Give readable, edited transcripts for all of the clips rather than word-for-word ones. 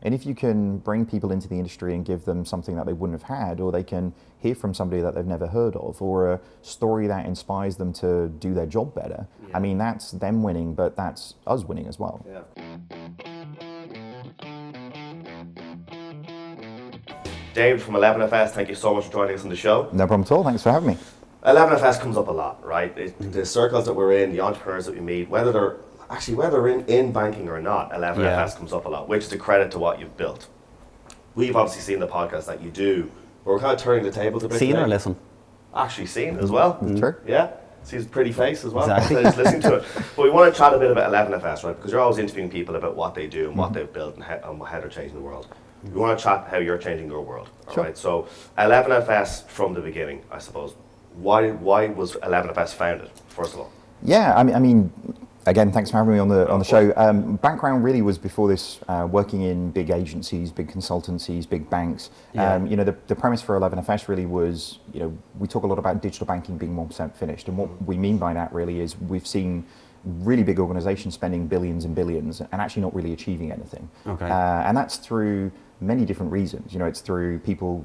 And if you can bring people into the industry and give them something that they wouldn't have had, or they can hear from somebody that they've never heard of, or a story that inspires them to do their job better, I mean, that's them winning, but that's us winning as well. Yeah. David from 11FS, thank you so much for joining us on the show. No problem at all. Thanks for having me. 11FS comes up a lot, right? The circles that we're in, the entrepreneurs that we meet, whether they're in banking or not, 11FS comes up a lot, which is a credit to what you've built. We've obviously seen the podcast that you do, but we're kind of turning the tables a bit. Seen today. or listen? Actually seen as well. Sure. Yeah. See his pretty face as well. Exactly. Just listening to it. But we want to chat a bit about 11FS, right? Because you're always interviewing people about what they do and what they've built and how they're changing the world. We want to chat how you're changing your world. All right. So 11FS from the beginning, I suppose. Why was 11FS founded, first of all? Yeah, I mean, again, thanks for having me on the show. Background really was before this, working in big agencies, big consultancies, big banks. You know, the premise for 11FS really was, you know, we talk a lot about digital banking being 1% finished, and what we mean by that really is we've seen really big organizations spending billions and billions and actually not really achieving anything. Okay. And that's through many different reasons. You know, it's through people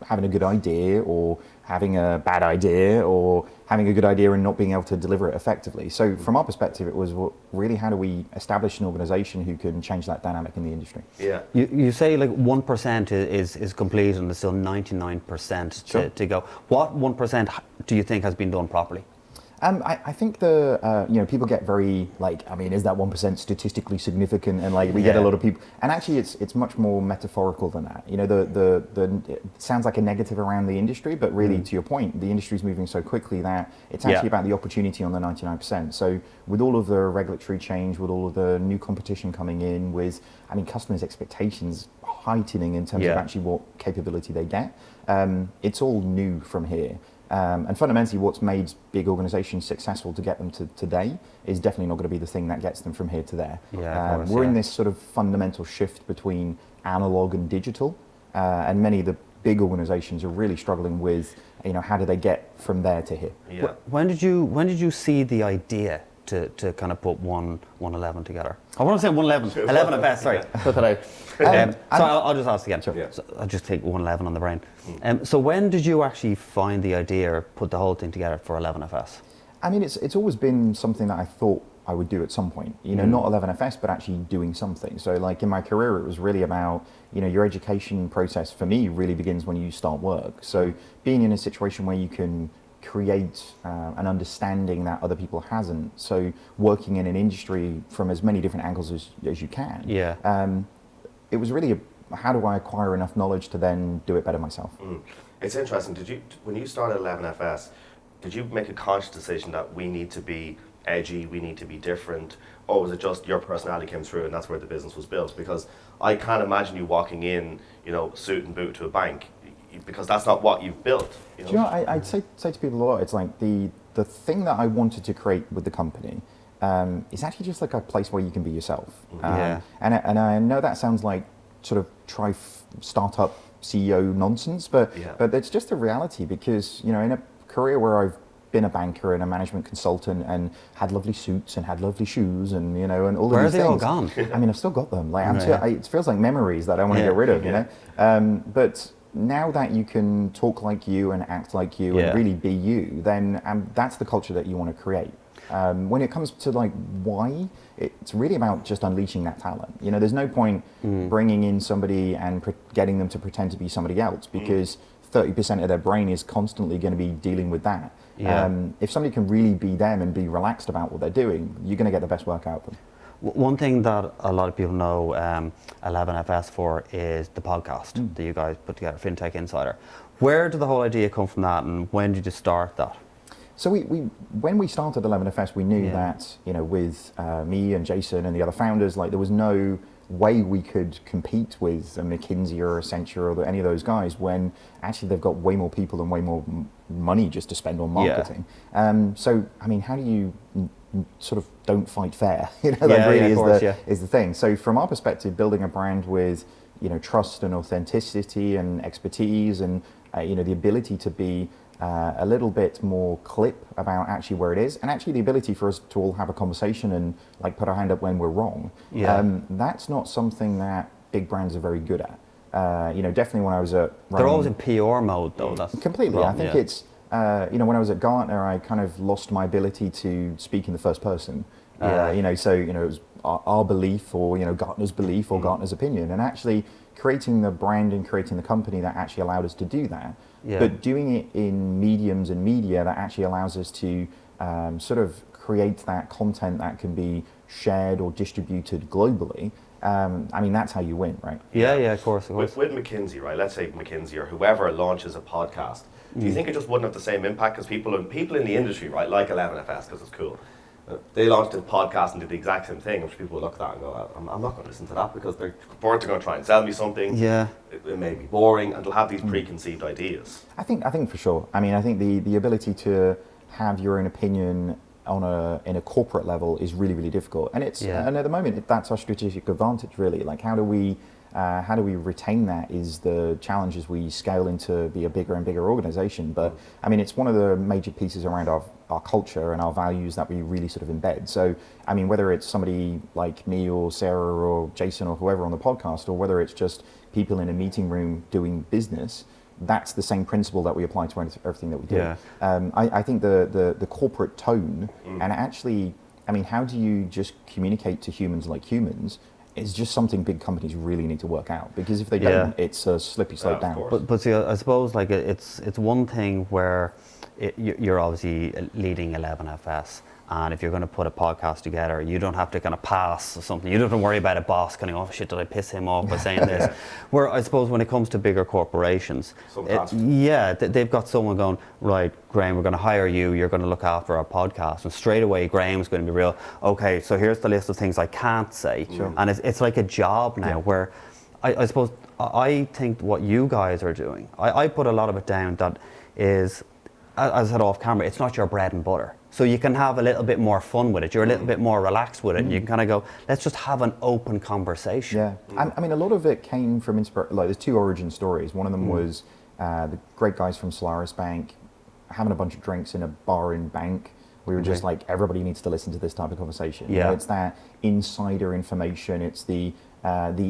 having a good idea, or having a bad idea, or having a good idea and not being able to deliver it effectively. So from our perspective, it was really how do we establish an organization who can change that dynamic in the industry? Yeah. You say like 1% is complete and there's still 99% to go. What 1% do you think has been done properly? I think you know, people get very like, I mean, is that 1% statistically significant? And like, we get a lot of people, and actually it's much more metaphorical than that. You know, it sounds like a negative around the industry, but really to your point, the industry is moving so quickly that it's actually about the opportunity on the 99%. So with all of the regulatory change, with all of the new competition coming in, with, I mean, customers' expectations heightening in terms of actually what capability they get, it's all new from here. And fundamentally, what's made big organizations successful to get them to today is definitely not going to be the thing that gets them from here to there. We're in this sort of fundamental shift between analog and digital, and many of the big organizations are really struggling with, you know, how do they get from there to here? Yeah. When did you see the idea to kind of put 111 together? I want to say 111, 11FS, sorry, put that out. So I'll just ask again. Sure. Yeah. So I'll just take 111 on the brain. So when did you actually find the idea or put the whole thing together for 11FS? I mean, it's always been something that I thought I would do at some point, you know, not 11FS, but actually doing something. So like in my career, it was really about, you know, your education process for me really begins when you start work. So being in a situation where you can create an understanding that other people hasn't. So working in an industry from as many different angles as you can. It was really how do I acquire enough knowledge to then do it better myself? It's interesting. When you started 11FS, did you make a conscious decision that we need to be edgy, we need to be different, or was it just your personality came through and that's where the business was built? Because I can't imagine you walking in, you know, suit and boot to a bank, because that's not what you've built. You know? Do you know, I'd say to people a lot, it's like the thing that I wanted to create with the company is actually just like a place where you can be yourself. And I know that sounds like sort of startup CEO nonsense, but it's just a reality, because, you know, in a career where I've been a banker and a management consultant and had lovely suits and had lovely shoes and, you know, and all of these things. Where are they all gone? I mean, I've still got them. Like, it feels like memories that I want to get rid of, you know? But now that you can talk like you and act like you and really be you, then that's the culture that you want to create. When it comes to like why, it's really about just unleashing that talent. You know, there's no point bringing in somebody and getting them to pretend to be somebody else, because 30% of their brain is constantly going to be dealing with that. If somebody can really be them and be relaxed about what they're doing, you're going to get the best work out of them. One thing that a lot of people know 11FS for is the podcast that you guys put together, Fintech Insider. Where did the whole idea come from that, and when did you start that? So when we started 11FS, we knew that, you know, with me and Jason and the other founders, like there was no way we could compete with a McKinsey or a Accenture or any of those guys, when actually they've got way more people and way more money just to spend on marketing. So, I mean, how do you sort of don't fight fair? You know, that really is the thing. So from our perspective, building a brand with, you know, trust and authenticity and expertise and, you know, the ability to be a little bit more clip about actually where it is, and actually the ability for us to all have a conversation and like put our hand up when we're wrong. That's not something that big brands are very good at. Definitely when I was at... They're always in PR mode, though. That's completely. I think it's, when I was at Gartner, I kind of lost my ability to speak in the first person. It was our belief or, Gartner's belief or Gartner's opinion. And actually creating the brand and creating the company that actually allowed us to do that. Yeah. But doing it in mediums and media that actually allows us to sort of create that content that can be shared or distributed globally. That's how you win, right? Yeah, of course. With McKinsey, right? Let's say McKinsey or whoever launches a podcast. Do you think it just wouldn't have the same impact? Because people in the industry, right, like 11FS, because it's cool. They launched a podcast and did the exact same thing, which people would look at that and go, I'm not going to listen to that because they're going to try and sell me something. Yeah. It may be boring, and they'll have these preconceived ideas. I think for sure. I think the ability to have your own opinion in a corporate level is really, really difficult. And and at the moment, that's our strategic advantage, really. Like, how do we retain that is the challenge as we scale into be a bigger and bigger organization. But it's one of the major pieces around our culture and our values that we really sort of embed. So, whether it's somebody like me or Sarah or Jason or whoever on the podcast, or whether it's just people in a meeting room doing business, that's the same principle that we apply to everything that we do. Yeah. I think the corporate tone and actually, how do you just communicate to humans like humans is just something big companies really need to work out, because if they don't, it's a slippery slope down. But see, I suppose like it's one thing where you're obviously leading 11FS, and if you're going to put a podcast together, you don't have to kind of pass or something. You don't have to worry about a boss kind of, oh shit, did I piss him off by saying this? Where I suppose when it comes to bigger corporations, they've got someone going, right, Graham, we're going to hire you, you're going to look after our podcast. And straight away, Graham's going to be real, okay, so here's the list of things I can't say. Sure. And it's like a job now where I suppose I think what you guys are doing, I put a lot of it down that is, as I said off camera, it's not your bread and butter. So you can have a little bit more fun with it. You're a little bit more relaxed with it. And you can kind of go, let's just have an open conversation. Yeah. A lot of it came from there's two origin stories. One of them was the great guys from Solaris Bank having a bunch of drinks in a bar in Bank. We were just like, everybody needs to listen to this type of conversation. Yeah. It's that insider information. It's the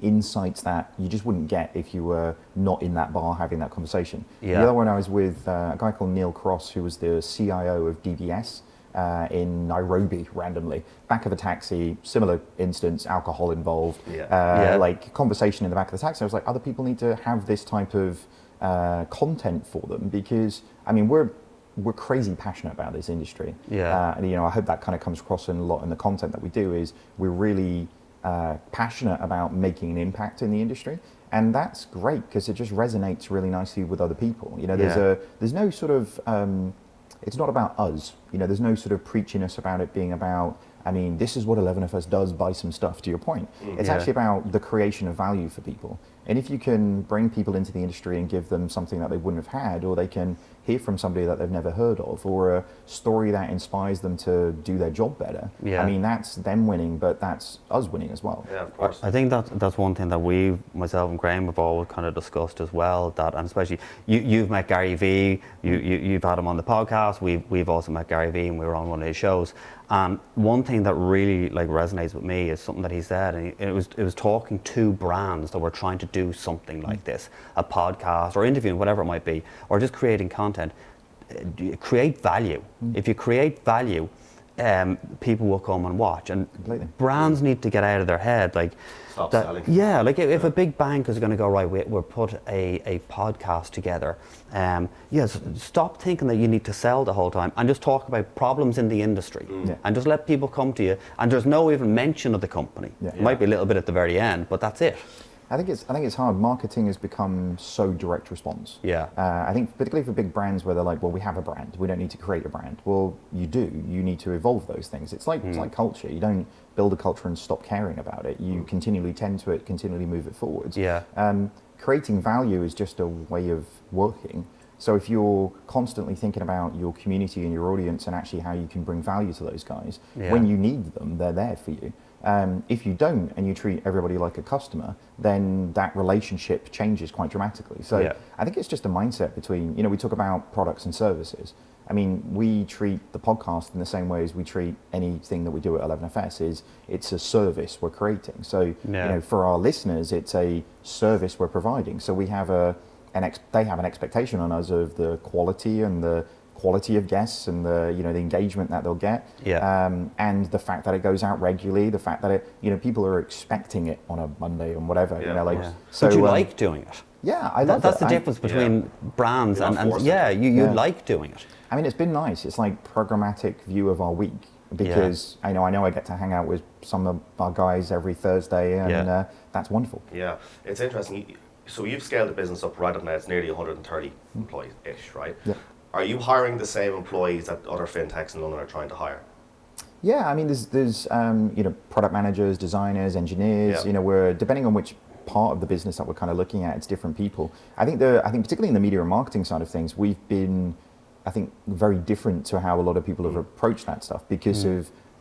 insights that you just wouldn't get if you were not in that bar having that conversation. Yeah. The other one I was with a guy called Neil Cross, who was the CIO of DBS in Nairobi randomly. Back of a taxi, similar instance, alcohol involved, like conversation in the back of the taxi. I was like, other people need to have this type of content for them, because we're crazy passionate about this industry. Yeah. I hope that kind of comes across a lot in the content that we do. Is we're really passionate about making an impact in the industry, and that's great because it just resonates really nicely with other people. There's no sort of it's not about us. There's no sort of preachiness about it being about, this is what 11FS does, buy some stuff, to your point. It's actually about the creation of value for people. And if you can bring people into the industry and give them something that they wouldn't have had, or they can hear from somebody that they've never heard of, or a story that inspires them to do their job better, that's them winning, but that's us winning as well. Yeah, of course. I think that's one thing that myself and Graham, have always kind of discussed as well, that, and especially you've met Gary Vee, you've had him on the podcast, we've also met Gary Vee, and we were on one of his shows. And one thing that really resonates with me is something that he said, and it was talking to brands that were trying to do something like this, a podcast or interviewing, whatever it might be, or just creating content. Create value. If you create value, people will come and watch. And brands need to get out of their head, stop selling. Yeah, if a big bank is going to go, right, we'll put a podcast together. Stop thinking that you need to sell the whole time, and just talk about problems in the industry, and just let people come to you. And there's no even mention of the company. It might be a little bit at the very end, but that's it. I think it's hard. Marketing has become so direct response. Yeah. I think particularly for big brands where they're like, well, we have a brand, we don't need to create a brand. Well, you do. You need to evolve those things. It's like culture. You don't build a culture and stop caring about it. You continually tend to it, continually move it forwards. Yeah. Creating value is just a way of working. So if you're constantly thinking about your community and your audience and actually how you can bring value to those guys, when you need them, they're there for you. If you don't and you treat everybody like a customer, then that relationship changes quite dramatically. So I think it's just a mindset between, we talk about products and services. I mean, we treat the podcast in the same way as we treat anything that we do at 11FS. It's a service we're creating. So for our listeners, it's a service we're providing. So we have they have an expectation on us of the quality and the quality of guests and the engagement that they'll get, and the fact that it goes out regularly, the fact that people are expecting it on a Monday and whatever. So but you like doing it. Yeah, I love that's the difference between brands and you like doing it. I mean, it's been nice. It's like programmatic view of our week, because I know I get to hang out with some of our guys every Thursday, and that's wonderful. Yeah, it's interesting. So you've scaled the business up right up now. It's nearly 130 employees-ish, right? Yeah. Are you hiring the same employees that other fintechs in London are trying to hire? Yeah, I mean, there's product managers, designers, engineers. We're depending on which part of the business that we're kind of looking at, it's different people. I think particularly in the media and marketing side of things, we've been, very different to how a lot of people have approached that stuff, because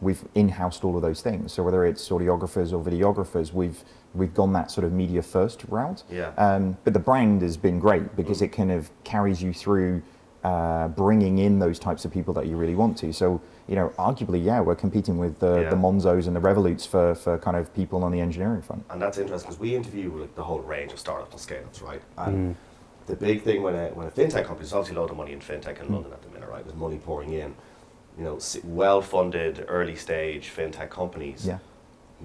we've in-housed all of those things. So whether it's audiographers or videographers, we've gone that sort of media first route. Yeah. But the brand has been great because it kind of carries you through bringing in those types of people that you really want to. So, arguably, we're competing with the Monzos and the Revoluts for kind of people on the engineering front. And that's interesting because we interview the whole range of startups and scale-ups, right? And the big thing when a fintech company, there's obviously a lot of money in fintech in London at the minute, right? There's money pouring in. Well-funded, early-stage fintech companies. Yeah.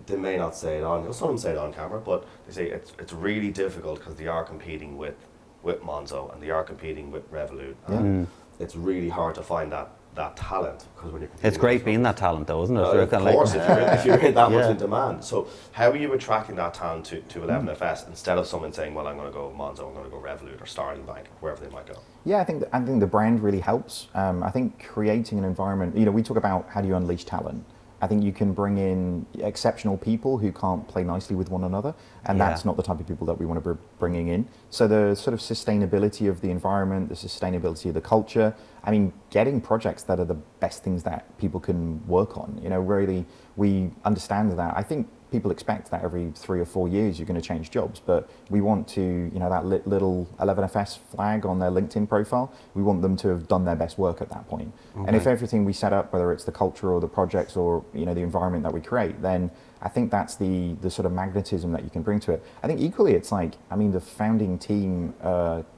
They may not say it on. Some of them say it on camera, but they say it's really difficult because they are competing with Monzo and they are competing with Revolut. And it's really hard to find that talent, because when you're competing, it's great being that talent, though, isn't it? Of course, if you're in that much in demand. So how are you attracting that talent to 11FS instead of someone saying, well, I'm going to go Monzo, I'm going to go Revolut or Starling Bank, wherever they might go? Yeah, I think the brand really helps. I think creating an environment, we talk about how do you unleash talent. I think you can bring in exceptional people who can't play nicely with one another, and that's not the type of people that we want to be bringing in. So the sort of sustainability of the environment, the sustainability of the culture, I mean, getting projects that are the best things that people can work on, really, we understand that. I think people expect that every 3 or 4 years you're going to change jobs, but we want to, that little 11FS flag on their LinkedIn profile, we want them to have done their best work at that point. Okay. And if everything we set up, whether it's the culture or the projects or, the environment that we create, then I think that's the sort of magnetism that you can bring to it. I think equally it's the founding team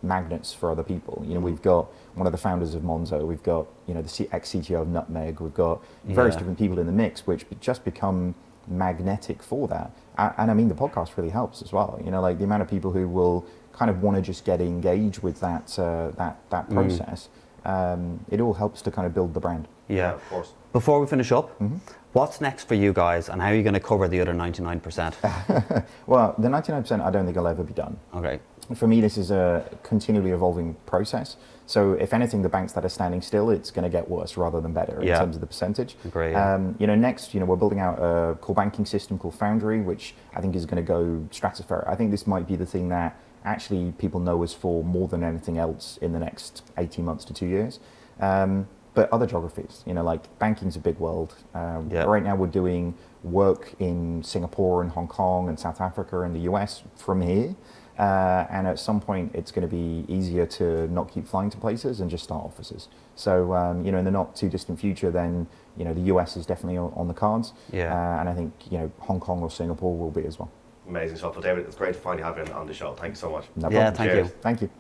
magnets for other people. We've got one of the founders of Monzo, we've got, the ex-CTO of Nutmeg, we've got various different people in the mix, which just become magnetic for that. And I mean, the podcast really helps as well. The amount of people who will kind of want to just get engaged with that process. It all helps to kind of build the brand. Yeah, of course. Before we finish up, what's next for you guys, and how are you going to cover the other 99%? Well, the 99% I don't think will ever be done. Okay. For me, this is a continually evolving process. So if anything, the banks that are standing still, it's going to get worse rather than better in terms of the percentage. Great. Next, we're building out a core banking system called Foundry, which I think is going to go stratospheric. I think this might be the thing that actually people know us for more than anything else in the next 18 months to 2 years. But other geographies, banking's a big world. Right now we're doing work in Singapore and Hong Kong and South Africa and the US from here. And at some point it's going to be easier to not keep flying to places and just start offices. So, in the not too distant future, then, the US is definitely on the cards. And I think, Hong Kong or Singapore will be as well. Amazing stuff. Well, David, it's great to finally have you on the show. Thank you so much. No problem. Thank you. Thank you.